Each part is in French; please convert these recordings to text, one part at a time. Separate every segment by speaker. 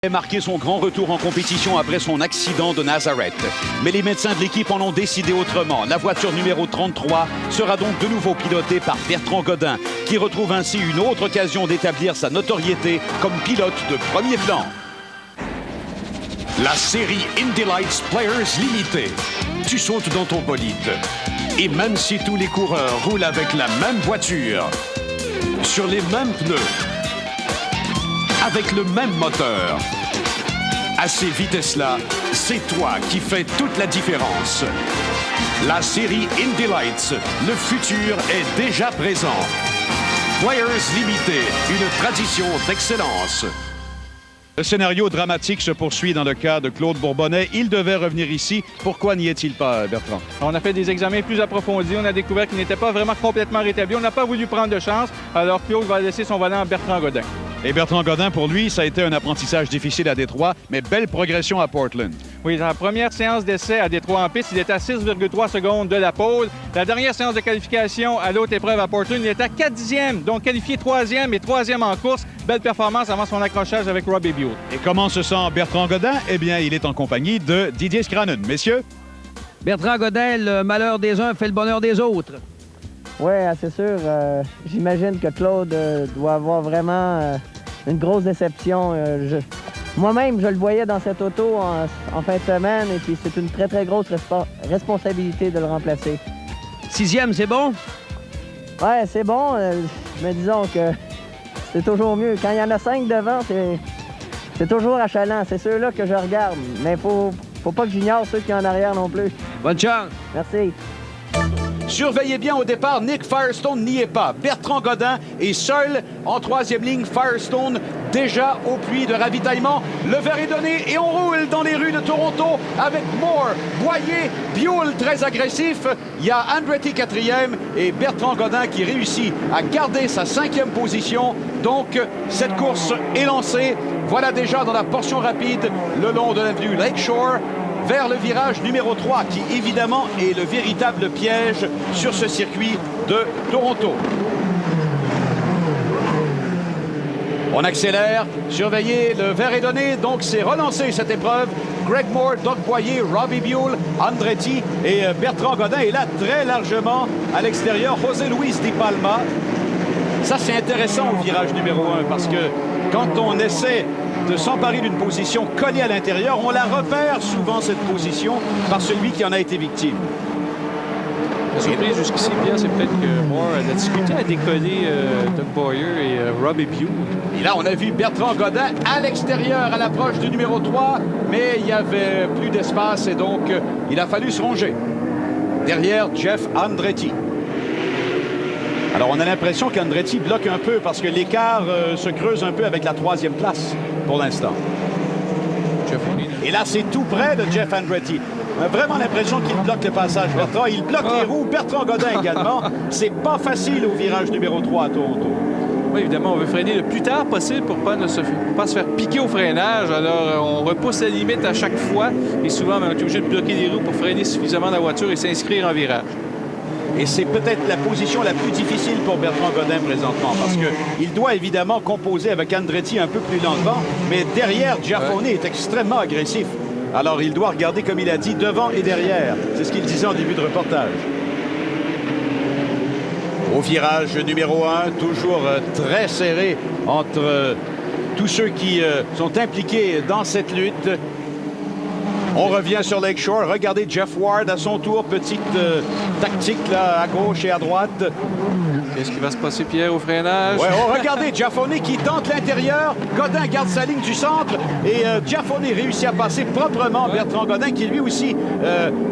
Speaker 1: A marqué son grand retour en compétition après son accident de Nazareth. Mais les médecins de l'équipe en ont décidé autrement. La voiture numéro 33 sera donc de nouveau pilotée par Bertrand Godin, qui retrouve ainsi une autre occasion d'établir sa notoriété comme pilote de premier plan.
Speaker 2: La série Indy Lights Players Limited. Tu sautes dans ton bolide. Et même si tous les coureurs roulent avec la même voiture, sur les mêmes pneus, avec le même moteur, à ces vitesses-là, c'est toi qui fais toute la différence. La série Indy Lights, le futur est déjà présent. Players Limited, une tradition d'excellence.
Speaker 1: Le scénario dramatique se poursuit dans le cas de Claude Bourbonnais. Il devait revenir ici. Pourquoi n'y est-il pas, Bertrand?
Speaker 3: On a fait des examens plus approfondis. On a découvert qu'il n'était pas vraiment complètement rétabli. On n'a pas voulu prendre de chance. Alors Claude va laisser son volant à Bertrand Godin.
Speaker 1: Et Bertrand Godin, pour lui, ça a été un apprentissage difficile à Détroit, mais belle progression à Portland.
Speaker 3: Oui, dans la première séance d'essai à Détroit en piste, il était à 6,3 secondes de la pole. La dernière séance de qualification à l'autre épreuve à Portland, il était à 4 dixièmes, donc qualifié 3e et 3e en course. Belle performance avant son accrochage avec Robbie Buell.
Speaker 1: Et comment se sent Bertrand Godin? Eh bien, il est en compagnie de Didier Scrannon. Messieurs?
Speaker 4: Bertrand Godin, le malheur des uns fait le bonheur des autres.
Speaker 5: Oui, c'est sûr. J'imagine que Claude doit avoir vraiment une grosse déception. Moi-même, je le voyais dans cette auto en fin de semaine et puis c'est une très, très grosse responsabilité de le remplacer.
Speaker 4: 6e, c'est bon?
Speaker 5: Oui, c'est bon, mais disons que c'est toujours mieux. Quand il y en a 5 devant, c'est toujours achalant. C'est ceux-là que je regarde, mais faut pas que j'ignore ceux qui sont en arrière non plus.
Speaker 4: Bonne chance!
Speaker 5: Merci.
Speaker 1: Surveillez bien au départ, Nick Firestone n'y est pas. Bertrand Godin est seul en troisième ligne. Firestone déjà au puits de ravitaillement. Le verre est donné et on roule dans les rues de Toronto avec Moore, Boyer, Buell très agressif. Il y a Andretti 4e et Bertrand Godin qui réussit à garder sa 5e position. Donc cette course est lancée. Voilà déjà dans la portion rapide le long de l'avenue Lakeshore, vers le virage numéro 3, qui évidemment est le véritable piège sur ce circuit de Toronto. On accélère, surveillez, le verre est donné, donc c'est relancé cette épreuve. Greg Moore, Doug Boyer, Robbie Buell, Andretti et Bertrand Godin est là très largement à l'extérieur. José Luis Di Palma. Ça, c'est intéressant au virage numéro 1 parce que quand on essaie de s'emparer d'une position collée à l'intérieur, on la repère souvent, cette position, par celui qui en a été victime.
Speaker 3: La surprise jusqu'ici, Pierre, c'est peut-être que Moore a la difficulté à décoller Doug Boyer et Robbie Buell.
Speaker 1: Et là, on a vu Bertrand Godin à l'extérieur, à l'approche du numéro 3, mais il n'y avait plus d'espace et donc il a fallu se ronger. Derrière, Jeff Andretti. Alors, on a l'impression qu'Andretti bloque un peu parce que l'écart se creuse un peu avec la 3e place pour l'instant. Et là, c'est tout près de Jeff Andretti. On a vraiment l'impression qu'il bloque le passage, Bertrand. Il bloque les roues. Bertrand Godin également. C'est pas facile au virage numéro 3 à Toronto.
Speaker 3: Oui, évidemment, on veut freiner le plus tard possible pour pas se faire piquer au freinage. Alors, on repousse la limite à chaque fois. Et souvent, on est obligé de bloquer les roues pour freiner suffisamment la voiture et s'inscrire en virage.
Speaker 1: Et c'est peut-être la position la plus difficile pour Bertrand Godin présentement parce qu'il doit évidemment composer avec Andretti un peu plus lentement, mais derrière, Giafone est extrêmement agressif. Alors, il doit regarder, comme il a dit, devant et derrière. C'est ce qu'il disait en début de reportage. Au virage numéro 1, toujours très serré entre tous ceux qui sont impliqués dans cette lutte. On revient sur Lakeshore. Regardez Jeff Ward à son tour. Petite tactique là, à gauche et à droite.
Speaker 3: Qu'est-ce qui va se passer, Pierre, au freinage?
Speaker 1: Ouais, oh, regardez, Giafone qui tente l'intérieur. Godin garde sa ligne du centre. Et Giafone réussit à passer proprement Bertrand Godin, qui lui aussi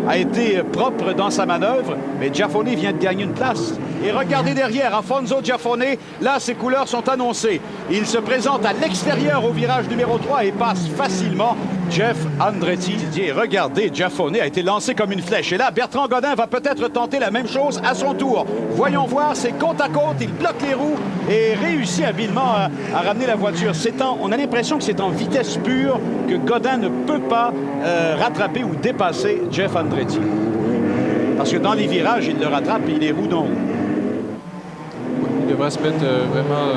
Speaker 1: a été propre dans sa manœuvre. Mais Giafone vient de gagner une place. Et regardez derrière, Alfonso Giafone. Là, ses couleurs sont annoncées. Il se présente à l'extérieur au virage numéro 3 et passe facilement Jeff Andretti. Et regardez, Giafone a été lancé comme une flèche. Et là, Bertrand Godin va peut-être tenter la même chose à son tour. Voyons voir, c'est côte à côte. Il bloque les roues et réussit habilement à ramener la voiture. On a l'impression que c'est en vitesse pure que Godin ne peut pas rattraper ou dépasser Jeff Andretti. Parce que dans les virages, il le rattrape et il est roue dans roue.
Speaker 3: Il devrait se mettre vraiment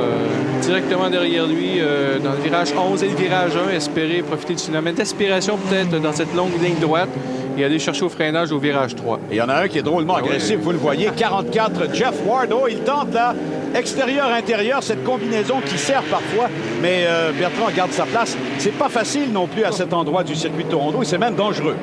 Speaker 3: directement derrière lui dans le virage 11 et le virage 1, espérer profiter du phénomène d'aspiration peut-être dans cette longue ligne droite et aller chercher au freinage au virage 3.
Speaker 1: Et il y en a un qui est drôlement agressif, vous le voyez, 44, Jeff Ward. Oh, il tente là, extérieur-intérieur, cette combinaison qui sert parfois, mais Bertrand garde sa place. C'est pas facile non plus à cet endroit du circuit de Toronto et c'est même dangereux.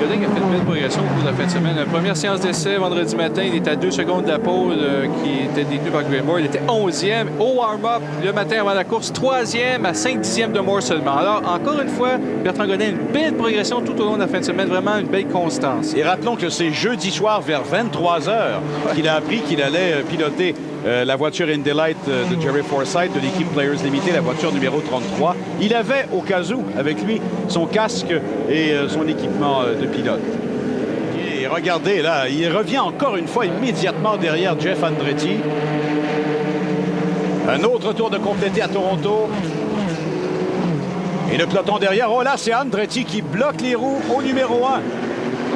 Speaker 3: Godin a fait une belle progression au cours de la fin de semaine. La première séance d'essai vendredi matin, il était à 2 secondes de la pole qui était détenue par Greg Moore. Il était 11e au warm-up le matin avant la course, 3e à 5 dixièmes de Moore seulement. Alors, encore une fois, Bertrand Godin, une belle progression tout au long de la fin de semaine, vraiment une belle constance.
Speaker 1: Et rappelons que c'est jeudi soir vers 23h qu'il a appris qu'il allait piloter la voiture Indy Light de Jerry Forsythe de l'équipe Players Limited, la voiture numéro 33. Il avait au cas où avec lui son casque et son équipement de pilote. Et regardez là, il revient encore une fois immédiatement derrière Jeff Andretti. Un autre tour de complété à Toronto. Et le peloton derrière, oh là, c'est Andretti qui bloque les roues au numéro 1.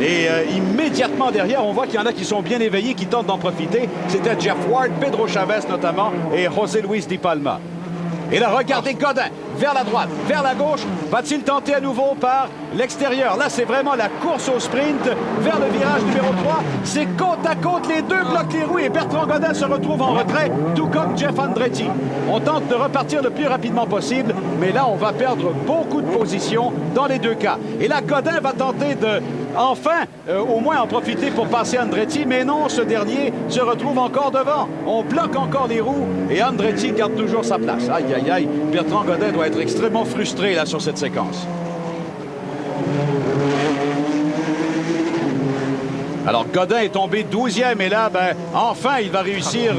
Speaker 1: Et immédiatement derrière, on voit qu'il y en a qui sont bien éveillés, qui tentent d'en profiter. C'était Jeff Ward, Pedro Chavez notamment, et José Luis Di Palma. Et là, regardez Godin, vers la droite, vers la gauche. Va-t-il tenter à nouveau par l'extérieur? Là, c'est vraiment la course au sprint vers le virage numéro 3. C'est côte à côte, les deux bloquent les roues et Bertrand Godin se retrouve en retrait, tout comme Jeff Andretti. On tente de repartir le plus rapidement possible, mais là, on va perdre beaucoup de positions dans les deux cas. Et là, Godin va tenter de... enfin, au moins en profiter pour passer Andretti, mais non, ce dernier se retrouve encore devant. On bloque encore les roues et Andretti garde toujours sa place. Aïe, aïe, aïe, Bertrand Godin doit être extrêmement frustré là sur cette séquence. Alors, Godin est tombé 12e et là, enfin, il va réussir,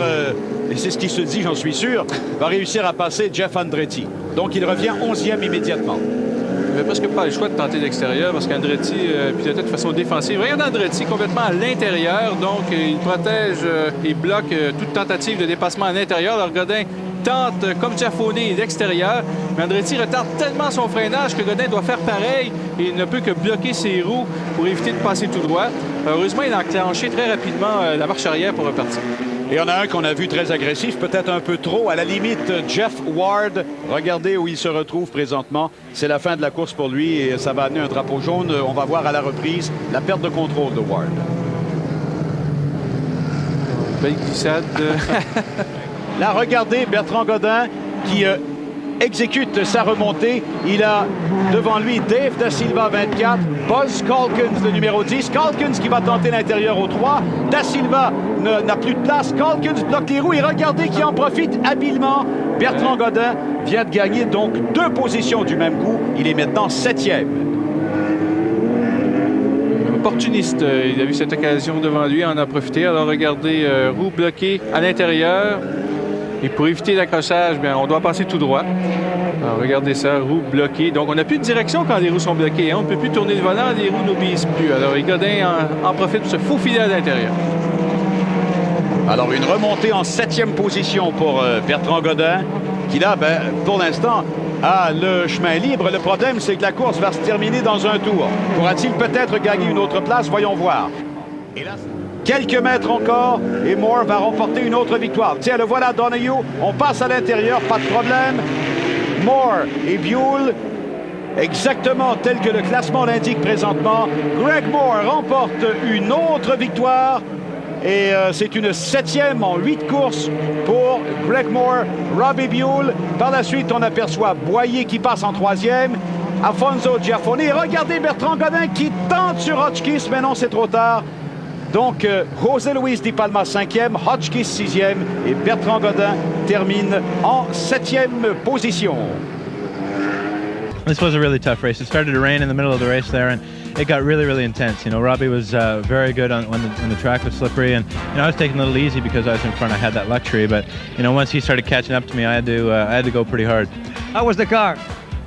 Speaker 1: et c'est ce qui se dit, j'en suis sûr, va réussir à passer Jeff Andretti. Donc, il revient 11e immédiatement.
Speaker 3: Il n'avait presque pas le choix de tenter l'extérieur parce qu'Andretti pilotait de façon défensive. Regardez Andretti complètement à l'intérieur, donc il protège et bloque toute tentative de dépassement à l'intérieur. Alors Godin tente, comme Giafone, l'extérieur, mais Andretti retarde tellement son freinage que Godin doit faire pareil et il ne peut que bloquer ses roues pour éviter de passer tout droit. Heureusement, il a enclenché très rapidement la marche arrière pour repartir.
Speaker 1: Et il y en a un qu'on a vu très agressif, peut-être un peu trop, à la limite, Jeff Ward. Regardez où il se retrouve présentement. C'est la fin de la course pour lui et ça va amener un drapeau jaune. On va voir à la reprise la perte de contrôle de Ward.
Speaker 3: Belle glissade.
Speaker 1: Là, regardez Bertrand Godin qui exécute sa remontée. Il a devant lui Dave Da Silva, 24, Buzz Calkins, le numéro 10. Calkins qui va tenter l'intérieur au 3. Da Silva n'a plus de place. Calkins bloque les roues et regardez qui en profite habilement. Bertrand Godin vient de gagner donc 2 positions du même coup. Il est maintenant 7e.
Speaker 3: Opportuniste, il a vu cette occasion devant lui, en a profité. Alors regardez, roue bloquée à l'intérieur. Et pour éviter l'accrochage, on doit passer tout droit. Alors, regardez ça, roue bloquée. Donc, on n'a plus de direction quand les roues sont bloquées. Hein? On ne peut plus tourner le volant, les roues n'obéissent plus. Alors, Godin en profite pour se faufiler à l'intérieur.
Speaker 1: Alors, une remontée en 7e position pour Bertrand Godin, qui là, pour l'instant, a le chemin libre. Le problème, c'est que la course va se terminer dans un tour. Pourra-t-il peut-être gagner une autre place? Voyons voir. Et là, quelques mètres encore et Moore va remporter une autre victoire. Tiens, le voilà, Donohue. On passe à l'intérieur, pas de problème. Moore et Buell, exactement tel que le classement l'indique présentement. Greg Moore remporte une autre victoire. Et c'est une 7e en 8 courses pour Greg Moore, Robbie Buell. Par la suite, on aperçoit Boyer qui passe en 3e. Alfonso Giafone. Et regardez Bertrand Godin qui tente sur Hotchkiss, mais non, c'est trop tard. Donc, José Luis Di Palma 5e, Hotchkiss 6e et Bertrand Godin termine en 7e position.
Speaker 6: This was a really tough race. It started to rain in the middle of the race there, and it got really, really intense. You know, Robbie was very good when the track was slippery, and I was taking a little easy because I was in front. I had that luxury, but once he started catching up to me, I had to go pretty hard.
Speaker 4: How was the car?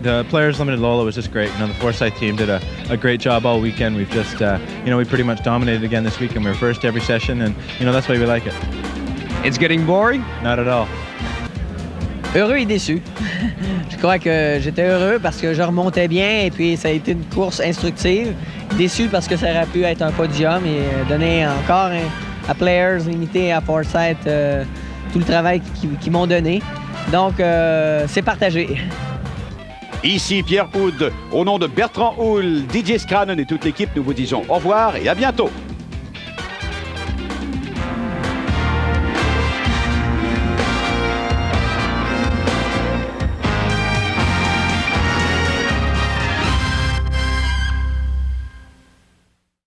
Speaker 6: The Players Limited Lola was just great. The Forsythe team did a great job all weekend. We've just, we pretty much dominated again this weekend. We were first every session, and that's why we like it.
Speaker 4: It's getting boring?
Speaker 6: Not at all.
Speaker 5: Heureux et déçu. Je crois que j'étais heureux parce que je remontais bien et puis ça a été une course instructive. Déçu parce que ça aurait pu être un podium et donner encore à Players Limited et à Forsyth tout le travail qu'ils m'ont donné. Donc, c'est partagé.
Speaker 1: Ici Pierre Houde, au nom de Bertrand Houle, Didier Scranen et toute l'équipe, nous vous disons au revoir et à bientôt.